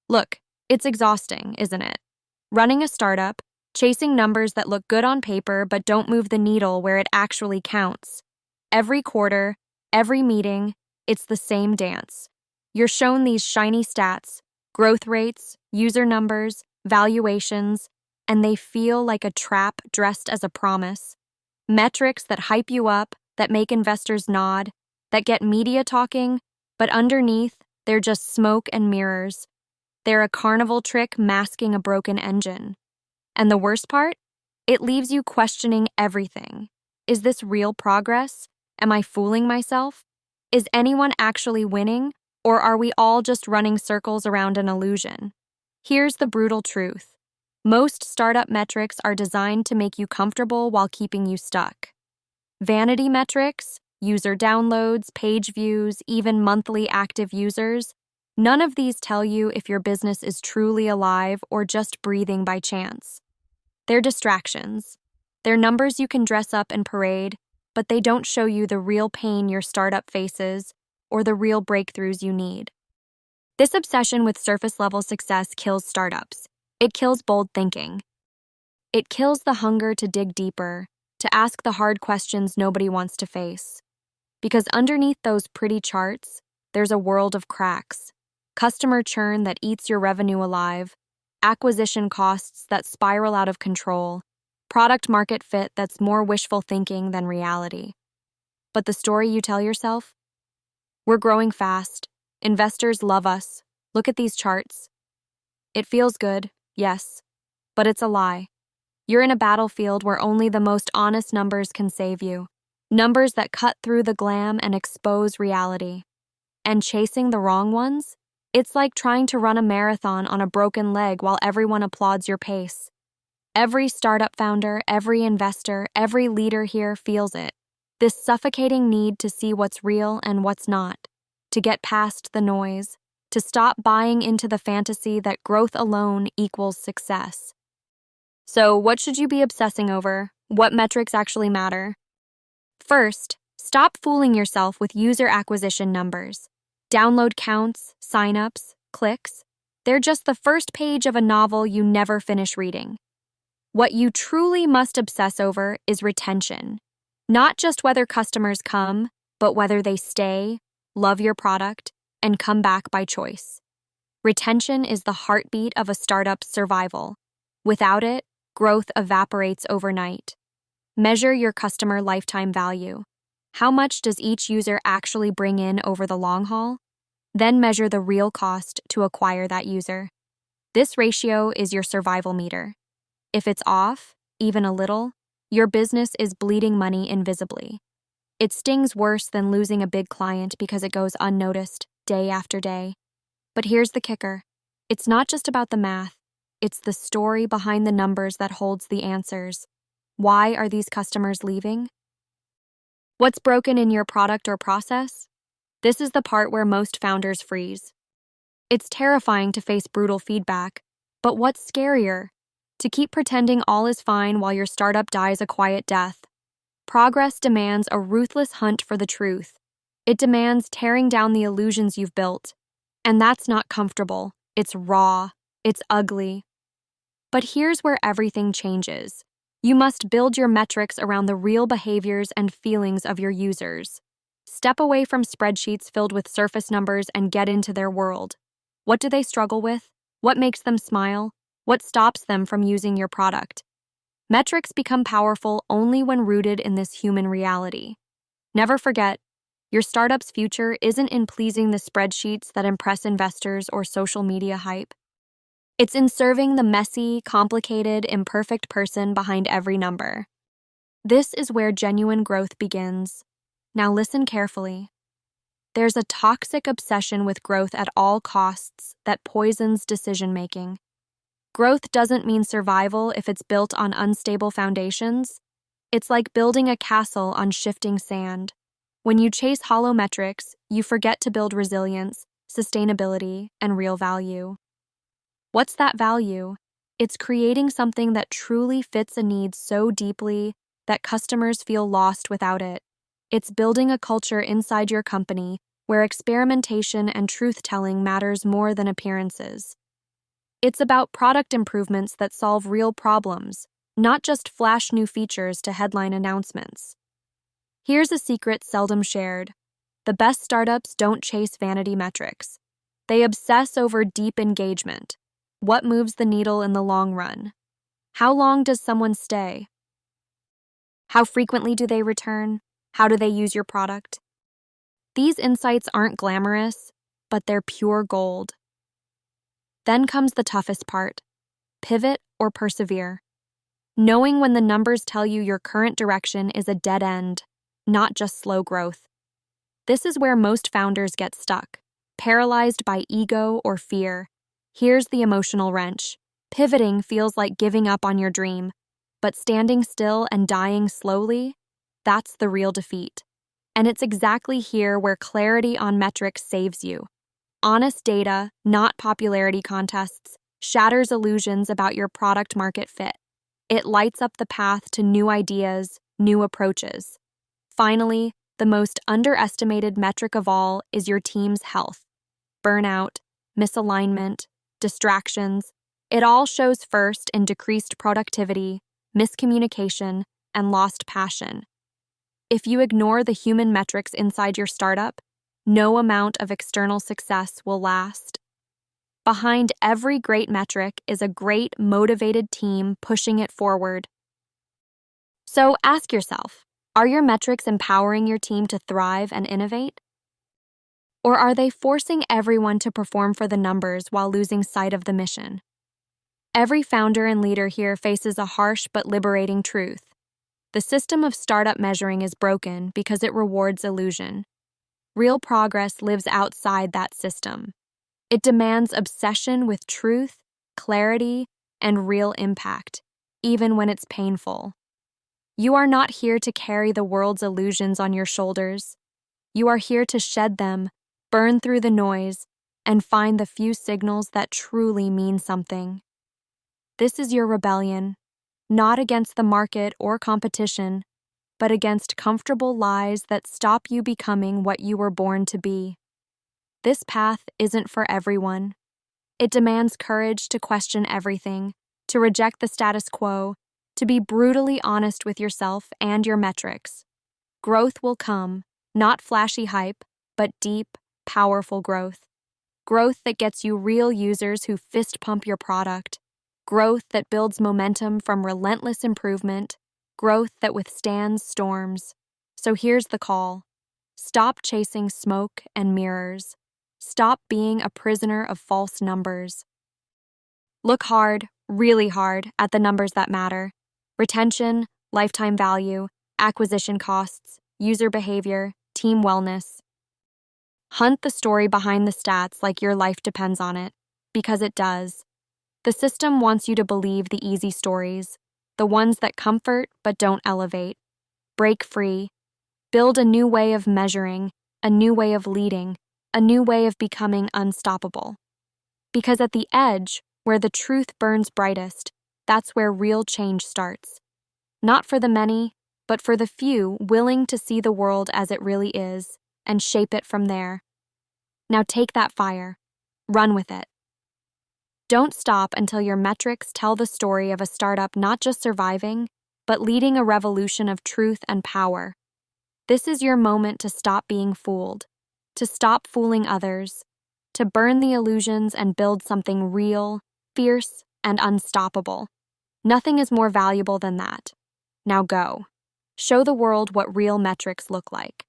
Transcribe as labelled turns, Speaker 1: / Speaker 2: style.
Speaker 1: Look, it's exhausting, isn't it? Running a startup, chasing numbers that look good on paper but don't move the needle where it actually counts. Every quarter, every meeting, it's the same dance. You're shown these shiny stats, growth rates, user numbers, valuations, and they feel like a trap dressed as a promise. Metrics that hype you up, that make investors nod, that get media talking, but underneath, they're just smoke and mirrors. They're a carnival trick masking a broken engine. And the worst part? It leaves you questioning everything. Is this real progress? Am I fooling myself? Is anyone actually winning? Or are we all just running circles around an illusion? Here's the brutal truth. Most startup metrics are designed to make you comfortable while keeping you stuck. Vanity metrics, user downloads, page views, even monthly active users, none of these tell you if your business is truly alive or just breathing by chance. They're distractions. They're numbers you can dress up and parade, but they don't show you the real pain your startup faces or the real breakthroughs you need. This obsession with surface-level success kills startups. It kills bold thinking. It kills the hunger to dig deeper, to ask the hard questions nobody wants to face. Because underneath those pretty charts, there's a world of cracks. Customer churn that eats your revenue alive, acquisition costs that spiral out of control, product market fit that's more wishful thinking than reality. But the story you tell yourself? We're growing fast. Investors love us. Look at these charts. It feels good, yes, but it's a lie. You're in a battlefield where only the most honest numbers can save you. Numbers that cut through the glam and expose reality. And chasing the wrong ones? It's like trying to run a marathon on a broken leg while everyone applauds your pace. Every startup founder, every investor, every leader here feels it. This suffocating need to see what's real and what's not, to get past the noise, to stop buying into the fantasy that growth alone equals success. So, what should you be obsessing over? What metrics actually matter? First, stop fooling yourself with user acquisition numbers. Download counts, signups, clicks. They're just the first page of a novel you never finish reading. What you truly must obsess over is retention. Not just whether customers come, but whether they stay, love your product, and come back by choice. Retention is the heartbeat of a startup's survival. Without it, growth evaporates overnight. Measure your customer lifetime value. How much does each user actually bring in over the long haul? Then measure the real cost to acquire that user. This ratio is your survival meter. If it's off, even a little, your business is bleeding money invisibly. It stings worse than losing a big client because it goes unnoticed day after day. But here's the kicker. It's not just about the math. It's the story behind the numbers that holds the answers. Why are these customers leaving? What's broken in your product or process? This is the part where most founders freeze. It's terrifying to face brutal feedback, but what's scarier? To keep pretending all is fine while your startup dies a quiet death. Progress demands a ruthless hunt for the truth. It demands tearing down the illusions you've built. And that's not comfortable. It's raw. It's ugly. But here's where everything changes. You must build your metrics around the real behaviors and feelings of your users. Step away from spreadsheets filled with surface numbers and get into their world. What do they struggle with? What makes them smile? What stops them from using your product? Metrics become powerful only when rooted in this human reality. Never forget, your startup's future isn't in pleasing the spreadsheets that impress investors or social media hype. It's in serving the messy, complicated, imperfect person behind every number. This is where genuine growth begins. Now listen carefully. There's a toxic obsession with growth at all costs that poisons decision-making. Growth doesn't mean survival if it's built on unstable foundations. It's like building a castle on shifting sand. When you chase hollow metrics, you forget to build resilience, sustainability, and real value. What's that value? It's creating something that truly fits a need so deeply that customers feel lost without it. It's building a culture inside your company where experimentation and truth-telling matters more than appearances. It's about product improvements that solve real problems, not just flash new features to headline announcements. Here's a secret seldom shared. The best startups don't chase vanity metrics. They obsess over deep engagement. What moves the needle in the long run? How long does someone stay? How frequently do they return? How do they use your product? These insights aren't glamorous, but they're pure gold. Then comes the toughest part: pivot or persevere. Knowing when the numbers tell you your current direction is a dead end, not just slow growth. This is where most founders get stuck, paralyzed by ego or fear. Here's the emotional wrench. Pivoting feels like giving up on your dream, but standing still and dying slowly, that's the real defeat. And it's exactly here where clarity on metrics saves you. Honest data, not popularity contests, shatters illusions about your product market fit. It lights up the path to new ideas, new approaches. Finally, the most underestimated metric of all is your team's health. Burnout, misalignment, distractions, it all shows first in decreased productivity, miscommunication, and lost passion. If you ignore the human metrics inside your startup, no amount of external success will last. Behind every great metric is a great, motivated team pushing it forward. So ask yourself, are your metrics empowering your team to thrive and innovate? Or are they forcing everyone to perform for the numbers while losing sight of the mission? Every founder and leader here faces a harsh but liberating truth. The system of startup measuring is broken because it rewards illusion. Real progress lives outside that system. It demands obsession with truth, clarity, and real impact, even when it's painful. You are not here to carry the world's illusions on your shoulders. You are here to shed them, burn through the noise, and find the few signals that truly mean something. This is your rebellion, not against the market or competition, but against comfortable lies that stop you becoming what you were born to be. This path isn't for everyone. It demands courage to question everything, to reject the status quo, to be brutally honest with yourself and your metrics. Growth will come, not flashy hype, but deep, powerful growth. Growth that gets you real users who fist pump your product. Growth that builds momentum from relentless improvement. Growth that withstands storms. So here's the call. Stop chasing smoke and mirrors. Stop being a prisoner of false numbers. Look hard, really hard, at the numbers that matter. Retention, lifetime value, acquisition costs, user behavior, team wellness. Hunt the story behind the stats like your life depends on it, because it does. The system wants you to believe the easy stories, the ones that comfort but don't elevate. Break free. Build a new way of measuring, a new way of leading, a new way of becoming unstoppable. Because at the edge, where the truth burns brightest, that's where real change starts. Not for the many, but for the few willing to see the world as it really is and shape it from there. Now take that fire. Run with it. Don't stop until your metrics tell the story of a startup not just surviving, but leading a revolution of truth and power. This is your moment to stop being fooled, to stop fooling others, to burn the illusions and build something real, fierce, and unstoppable. Nothing is more valuable than that. Now go. Show the world what real metrics look like.